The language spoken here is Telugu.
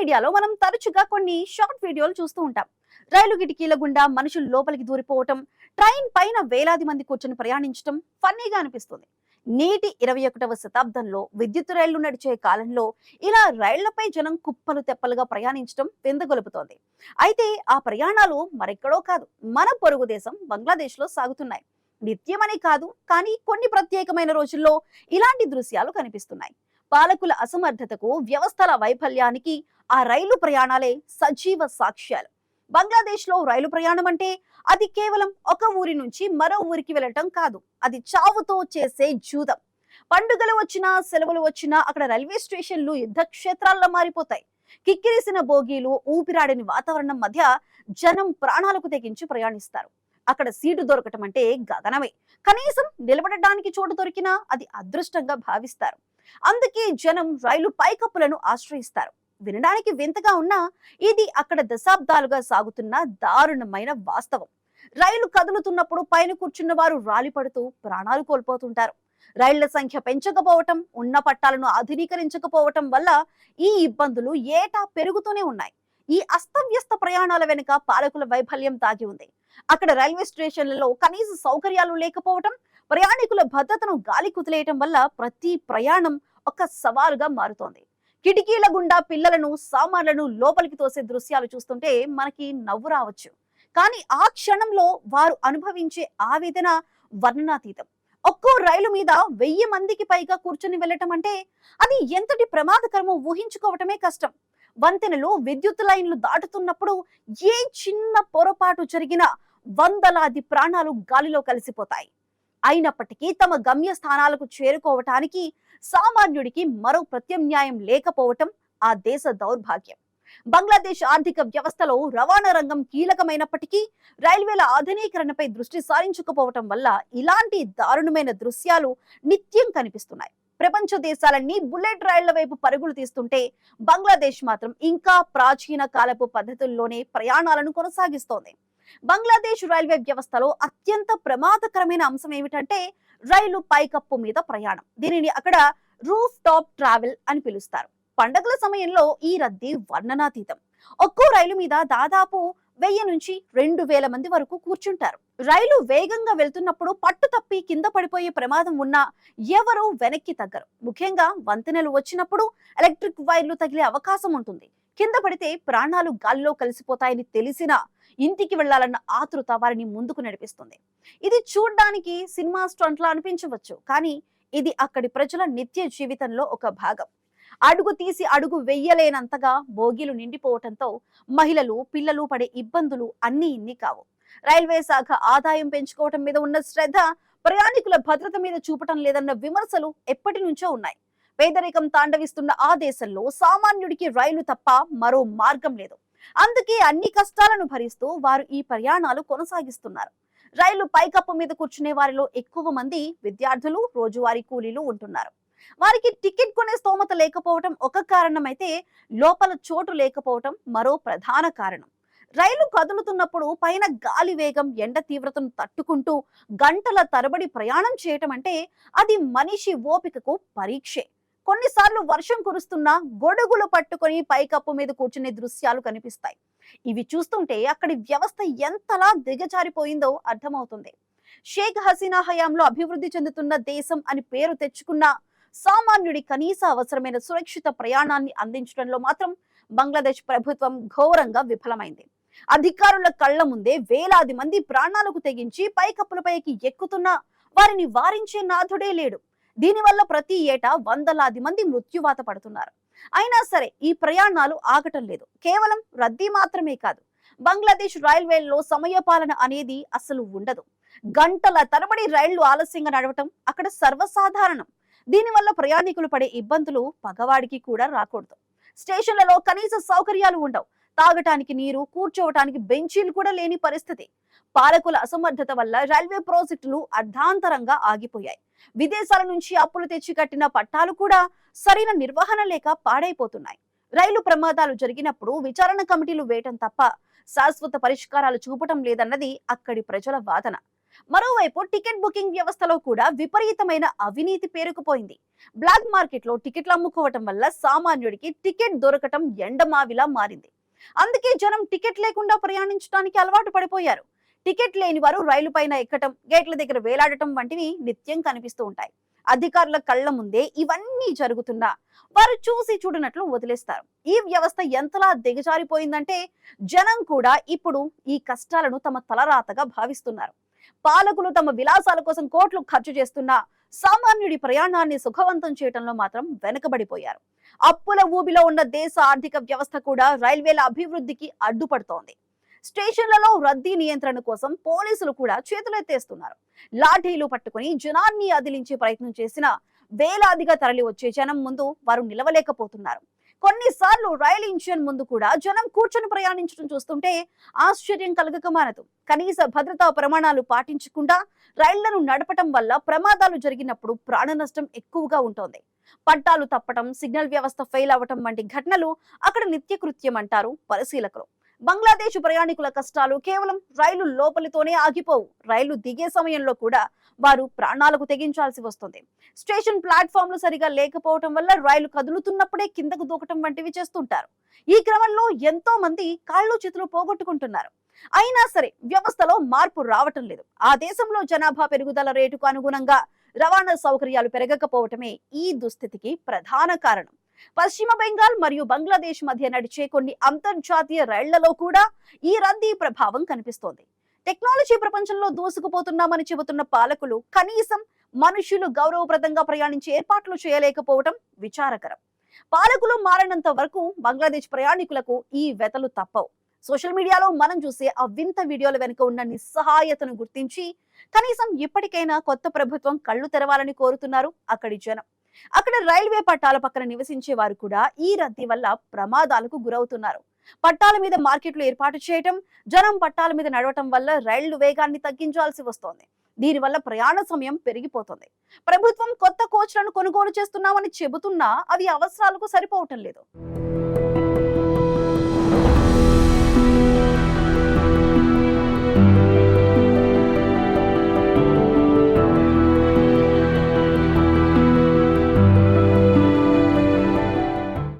మీడియాలో మనం తరచుగా కొన్ని షార్ట్ వీడియోలు చూస్తూ ఉంటాం. రైలు కిటికీల గుండా మనుషులు లోపలికి దూరిపోవటం, ట్రైన్ పైన వేలాది మంది కూర్చొని ప్రయాణించడం ఫన్నీగా అనిపిస్తుంది. నేటి 21వ శతాబ్దంలో విద్యుత్ రైళ్లు నడిచే కాలంలో ఇలా రైళ్లపై జనం కుప్పలు తెప్పలుగా ప్రయాణించడం విందగొలుపుతోంది. అయితే ఆ ప్రయాణాలు మరెక్కడో కాదు, మన పొరుగు దేశం బంగ్లాదేశ్ లో సాగుతున్నాయి. నిత్యమని కాదు, కానీ కొన్ని ప్రత్యేకమైన రోజుల్లో ఇలాంటి దృశ్యాలు కనిపిస్తున్నాయి. పాలకుల అసమర్థతకు, వ్యవస్థల వైఫల్యానికి ఆ రైలు ప్రయాణాలే సజీవ సాక్ష్యాలు. బంగ్లాదేశ్ లో రైలు ప్రయాణం అంటే అది కేవలం ఒక ఊరి నుంచి మరో ఊరికి వెళ్ళటం కాదు, అది చావుతో చేసే జూదం. పండుగలు వచ్చినా, సెలవులు వచ్చినా అక్కడ రైల్వే స్టేషన్లు యుద్ధ క్షేత్రాల్లో మారిపోతాయి. కిక్కిరిసిన బోగీలు, ఊపిరాడని వాతావరణం మధ్య జనం ప్రాణాలకు తెగించి ప్రయాణిస్తారు. అక్కడ సీటు దొరకటం అంటే గగనమే. కనీసం నిలబడడానికి చోటు దొరికినా అది అదృష్టంగా భావిస్తారు. అందుకే జనం రైలు పైకప్పులను ఆశ్రయిస్తారు. వినడానికి వింతగా ఉన్నా ఇది అక్కడ దశాబ్దాలుగా సాగుతున్న దారుణమైన వాస్తవం. రైలు కదులుతున్నప్పుడు పైన కూర్చున్న వారు రాలిపడుతూ ప్రాణాలు కోల్పోతుంటారు. రైళ్ల సంఖ్య పెంచకపోవటం, ఉన్న పట్టాలను ఆధునీకరించకపోవటం వల్ల ఈ ఇబ్బందులు ఏటా పెరుగుతూనే ఉన్నాయి. ఈ అస్తవ్యస్త ప్రయాణాల వెనుక పాలకుల వైఫల్యం దాగి ఉంది. అక్కడ రైల్వే స్టేషన్లలో కనీస సౌకర్యాలు లేకపోవటం, ప్రయాణికుల భద్రతను గాలి కుదిలేయటం వల్ల ప్రతి ప్రయాణం ఒక సవాలుగా మారుతోంది. కిటికీల గుండా పిల్లలను, సామాన్లను లోపలికి తోసే దృశ్యాలు చూస్తుంటే మనకి నవ్వు రావచ్చు. కానీ ఆ క్షణంలో వారు అనుభవించే ఆవేదన వర్ణనాతీతం. ఒక్కో రైలు మీద 1000 మందికి పైగా కూర్చొని వెళ్ళటం అంటే అది ఎంతటి ప్రమాదకరమో ఊహించుకోవటమే కష్టం. వంతెనలు, విద్యుత్ లైన్లు దాటుతున్నప్పుడు ఏ చిన్న పొరపాటు జరిగినా వందలాది ప్రాణాలు గాలిలో కలిసిపోతాయి. అయినప్పటికీ తమ గమ్య స్థానాలకు చేరుకోవటానికి సామాన్యుడికి మరో ప్రత్యామ్నాయం లేకపోవటం ఆ దేశ దౌర్భాగ్యం. బంగ్లాదేశ్ ఆర్థిక వ్యవస్థలో రవాణా రంగం కీలకమైనప్పటికీ రైల్వేల ఆధునీకరణపై దృష్టి సారించకపోవటం వల్ల ఇలాంటి దారుణమైన దృశ్యాలు నిత్యం కనిపిస్తున్నాయి. ప్రపంచ దేశాలన్నీ బుల్లెట్ రైళ్ల వైపు పరుగులు తీస్తుంటే బంగ్లాదేశ్ మాత్రం ఇంకా ప్రాచీన కాలపు పద్ధతుల్లోనే ప్రయాణాలను కొనసాగిస్తోంది. బంగ్లాదేశ్ రైల్వే వ్యవస్థలో అత్యంత ప్రమాదకరమైన అంశం ఏమిటంటే రైలు పైకప్పు మీద ప్రయాణం. దీనిని అక్కడ రూఫ్ టాప్ ట్రావెల్ అని పిలుస్తారు. పండగల సమయంలో ఈ రద్దీ వర్ణనాతీతం. ఒక్కో రైలు మీద దాదాపు 1000 నుంచి 2000 మంది వరకు కూర్చుంటారు. రైలు వేగంగా వెళ్తున్నప్పుడు పట్టు తప్పి కింద పడిపోయే ప్రమాదం ఉన్నా ఎవరూ వెనక్కి తగ్గరు. ముఖ్యంగా వంతెనలు వచ్చినప్పుడు ఎలక్ట్రిక్ వైర్లు తగిలే అవకాశం ఉంటుంది. కింద పడితే ప్రాణాలు గాల్లో కలిసిపోతాయని తెలిసినా ఇంటికి వెళ్లాలన్న ఆతృత వారిని ముందుకు నడిపిస్తుంది. ఇది చూడ్డానికి సినిమా స్టంట్లా అనిపించవచ్చు, కానీ ఇది అక్కడి ప్రజల నిత్య జీవితంలో ఒక భాగం. అడుగు తీసి అడుగు వెయ్యలేనంతగా బోగీలు నిండిపోవటంతో మహిళలు, పిల్లలు పడే ఇబ్బందులు అన్నీ ఇన్ని కావు. రైల్వే శాఖ ఆదాయం పెంచుకోవటం మీద ఉన్న శ్రద్ధ ప్రయాణికుల భద్రత మీద చూపటం లేదన్న విమర్శలు ఎప్పటి నుంచో ఉన్నాయి. పేదరికం తాండవిస్తున్న ఆ దేశంలో సామాన్యుడికి రైలు తప్ప మరో మార్గం లేదు. అందుకే అన్ని కష్టాలను భరిస్తూ వారు ఈ ప్రయాణాలు కొనసాగిస్తున్నారు. రైలు పైకప్పు మీద కూర్చునే వారిలో ఎక్కువ మంది విద్యార్థులు, రోజువారీ కూలీలు ఉంటున్నారు. వారికి టికెట్ కొనే స్తోమత లేకపోవటం ఒక కారణం అయితే, లోపల చోటు లేకపోవటం మరో ప్రధాన కారణం. రైలు కదులుతున్నప్పుడు పైన గాలి వేగం, ఎండ తీవ్రతను తట్టుకుంటూ గంటల తరబడి ప్రయాణం చేయటం అంటే అది మనిషి ఓపికకు పరీక్షే. కొన్నిసార్లు వర్షం కురుస్తున్నా గొడుగులు పట్టుకొని పైకప్పు మీద కూర్చునే దృశ్యాలు కనిపిస్తాయి. ఇవి చూస్తుంటే అక్కడి వ్యవస్థ ఎంతలా దిగజారిపోయిందో అర్థమవుతుంది. షేక్ హసీనా హయాంలో అభివృద్ధి చెందుతున్న దేశం అని పేరు తెచ్చుకున్న సామాన్యుడి కనీస అవసరమైన సురక్షిత ప్రయాణాన్ని అందించడంలో మాత్రం బంగ్లాదేశ్ ప్రభుత్వం ఘోరంగా విఫలమైంది. అధికారుల కళ్ల ముందే వేలాది మంది ప్రాణాలకు తెగించి పైకప్పులపైకి ఎక్కుతున్నా వారిని వారించే నాథుడే లేడు. దీనివల్ల ప్రతి ఏటా వందలాది మంది మృత్యువాత పడుతున్నారు. అయినా సరే ఈ ప్రయాణాలు ఆగటం లేదు. కేవలం రద్దీ మాత్రమే కాదు, బంగ్లాదేశ్ రైల్వేల్లో సమయపాలన అనేది అసలు ఉండదు. గంటల తరబడి రైళ్లు ఆలస్యంగా నడవటం అక్కడ సర్వసాధారణం. దీనివల్ల ప్రయాణికులు పడే ఇబ్బందులు పగవాడికి కూడా రాకూడదు. స్టేషన్లలో కనీస సౌకర్యాలు ఉండవు. తాగటానికి నీరు, కూర్చోవటానికి బెంచీలు కూడా లేని పరిస్థితి. పాలకుల అసమర్థత వల్ల రైల్వే ప్రాజెక్టులు అర్ధాంతరంగా ఆగిపోయాయి. విదేశాల నుంచి అప్పులు తెచ్చి కట్టిన పట్టాలు కూడా సరైన నిర్వహణ లేక పాడైపోతున్నాయి. రైలు ప్రమాదాలు జరిగినప్పుడు విచారణ కమిటీలు వేయటం తప్ప శాశ్వత పరిష్కారాలు చూపటం లేదన్నది అక్కడి ప్రజల వాదన. మరోవైపు టికెట్ బుకింగ్ వ్యవస్థలో కూడా విపరీతమైన అవినీతి పేరుకుపోయింది. బ్లాక్ మార్కెట్ లో టికెట్లు అమ్ముకోవటం వల్ల సామాన్యుడికి టికెట్ దొరకటం ఎండమావిలా మారింది. అందుకే జనం టికెట్ లేకుండా ప్రయాణించడానికి అలవాటు పడిపోయారు. టికెట్ లేని వారు రైలు పైన ఎక్కటం, గేట్ల దగ్గర వేలాడటం వంటివి నిత్యం కనిపిస్తూ ఉంటాయి. అధికారుల కళ్ల ముందే ఇవన్నీ జరుగుతున్నా వారు చూసి చూడనట్లు వదిలేస్తారు. ఈ వ్యవస్థ ఎంతలా దిగజారిపోయిందంటే జనం కూడా ఇప్పుడు ఈ కష్టాలను తమ తలరాతగా భావిస్తున్నారు. పాలకులు తమ విలాసాల కోసం కోట్లు ఖర్చు చేస్తున్నా సామాన్యుడి ప్రయాణాన్ని సుఖవంతం చేయడంలో మాత్రం వెనుకబడిపోయారు. అప్పుల ఊబిలో ఉన్న దేశ ఆర్థిక వ్యవస్థ కూడా రైల్వేల అభివృద్ధికి అడ్డుపడుతోంది. స్టేషన్లలో రద్దీ నియంత్రణ కోసం పోలీసులు కూడా చేతులెత్తేస్తున్నారు. లాఠీలు పట్టుకుని జనాన్ని అదిలించే ప్రయత్నం చేసినా వేలాదిగా తరలి వచ్చే జనం ముందు వారు నిలవలేకపోతున్నారు. కొన్నిసార్లు రైలు ఇంజిన్ ముందు కూడా జనం కూర్చొని ప్రయాణించడం చూస్తుంటే ఆశ్చర్యం కలగక మానదు. కనీస భద్రతా ప్రమాణాలు పాటించకుండా రైళ్లను నడపటం వల్ల ప్రమాదాలు జరిగినప్పుడు ప్రాణ నష్టం ఎక్కువగా ఉంటుంది. పట్టాలు తప్పటం, సిగ్నల్ వ్యవస్థ ఫెయిల్ అవ్వటం వంటి ఘటనలు అక్కడ నిత్యకృత్యం అంటారు పరిశీలకులు. బంగ్లాదేశ్ ప్రయాణికుల కష్టాలు కేవలం రైలు లోపలితోనే ఆగిపోవు. రైలు దిగే సమయంలో కూడా వారు ప్రాణాలకు తెగించాల్సి వస్తుంది. స్టేషన్ ప్లాట్ఫామ్లు సరిగా లేకపోవటం వల్ల రైలు కదులుతున్నప్పుడే కిందకు దూకటం వంటివి చేస్తుంటారు. ఈ క్రమంలో ఎంతో మంది కాళ్ళు చేతులు పోగొట్టుకుంటున్నారు. అయినా సరే వ్యవస్థలో మార్పు రావటం లేదు. ఆ దేశంలో జనాభా పెరుగుదల రేటుకు అనుగుణంగా రవాణా సౌకర్యాలు పెరగకపోవటమే ఈ దుస్థితికి ప్రధాన కారణం. పశ్చిమ బెంగాల్ మరియు బంగ్లాదేశ్ మధ్య నడిచే కొన్ని అంతర్జాతీయ రైళ్లలో కూడా ఈ రద్దీ ప్రభావం కనిపిస్తోంది. టెక్నాలజీ ప్రపంచంలో దూసుకుపోతున్నామని చెబుతున్న పాలకులు కనీసం మనుషులు గౌరవప్రదంగా ప్రయాణించే ఏర్పాట్లు చేయలేకపోవడం విచారకరం. పాలకులు మారినంత వరకు బంగ్లాదేశ్ ప్రయాణికులకు ఈ వెతలు తప్పవు. సోషల్ మీడియాలో మనం చూసే ఆ వింత వీడియోల వెనుక ఉన్న నిస్సహాయతను గుర్తించి కనీసం ఇప్పటికైనా కొత్త ప్రభుత్వం కళ్ళు తెరవాలని కోరుతున్నారు అక్కడి జనం. అక్కడ రైల్వే పట్టాల పక్కన నివసించే వారు కూడా ఈ రద్దీ వల్ల ప్రమాదాలకు గురవుతున్నారు. పట్టాల మీద మార్కెట్లు ఏర్పాటు చేయటం, జనం పట్టాల మీద నడవటం వల్ల రైళ్లు వేగాన్ని తగ్గించాల్సి వస్తోంది. దీనివల్ల ప్రయాణ సమయం పెరిగిపోతుంది. ప్రభుత్వం కొత్త కోచ్లను కొనుగోలు చేస్తున్నామని చెబుతున్నా అవి అవసరాలకు సరిపోవటం లేదు.